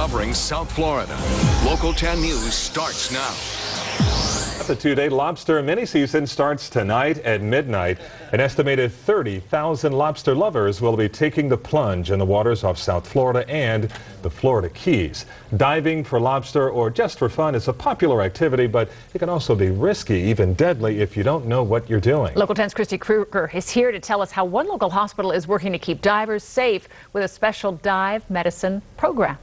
covering South Florida. Local 10 News starts now. The two-day lobster mini-season starts tonight at midnight. An estimated 30,000 lobster lovers will be taking the plunge in the waters off South Florida and the Florida Keys. Diving for lobster or just for fun is a popular activity, but it can also be risky, even deadly, if you don't know what you're doing. Local 10's Christy Kruger is here to tell us how one local hospital is working to keep divers safe with a special dive medicine program.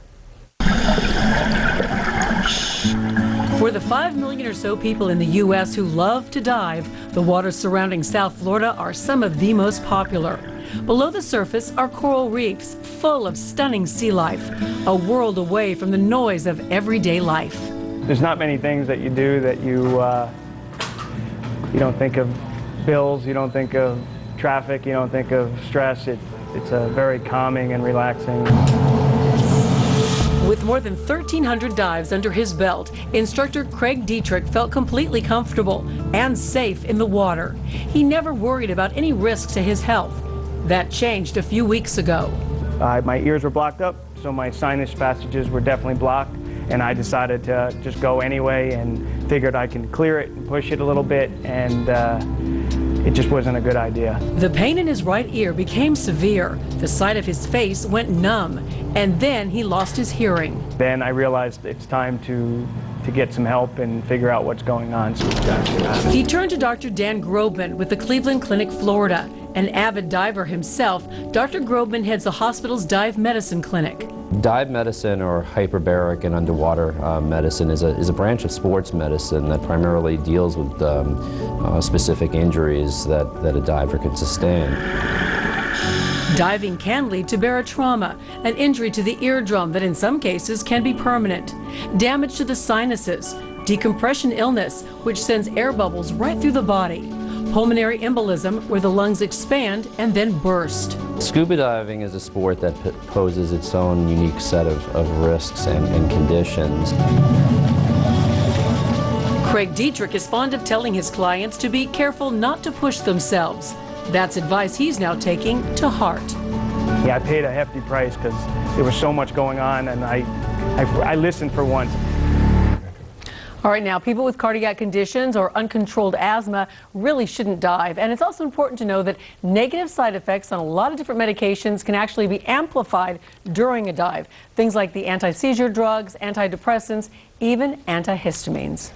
For the 5 million or so people in the U.S. who love to dive, the waters surrounding South Florida are some of the most popular. Below the surface are coral reefs full of stunning sea life, a world away from the noise of everyday life. There's not many things that you do that you don't think of bills, you don't think of traffic, you don't think of stress. It's a very calming and relaxing. With more than 1,300 dives under his belt, instructor Craig Dietrich felt completely comfortable and safe in the water. He never worried about any risks to his health. That changed a few weeks ago. My ears were blocked up, so my sinus passages were definitely blocked, and I decided to just go anyway and figured I can clear it and push it a little bit, and it just wasn't a good idea. The pain in his right ear became severe. The side of his face went numb, and then he lost his hearing. Then I realized it's time to get some help and figure out what's going on. He turned to Dr. Dan Grobman with the Cleveland Clinic, Florida. An avid diver himself, Dr. Grobman heads the hospital's dive medicine clinic. Dive medicine, or hyperbaric and underwater medicine, is a branch of sports medicine that primarily deals with specific injuries that a diver can sustain. Diving can lead to barotrauma, an injury to the eardrum that in some cases can be permanent, damage to the sinuses, decompression illness, which sends air bubbles right through the body, pulmonary embolism, where the lungs expand and then burst. Scuba diving is a sport that poses its own unique set of risks and conditions. Craig Dietrich is fond of telling his clients to be careful not to push themselves. That's advice he's now taking to heart. Yeah, I paid a hefty price because there was so much going on, and I listened for once. All right, now, people with cardiac conditions or uncontrolled asthma really shouldn't dive. And it's also important to know that negative side effects on a lot of different medications can actually be amplified during a dive. Things like the anti-seizure drugs, antidepressants, even antihistamines.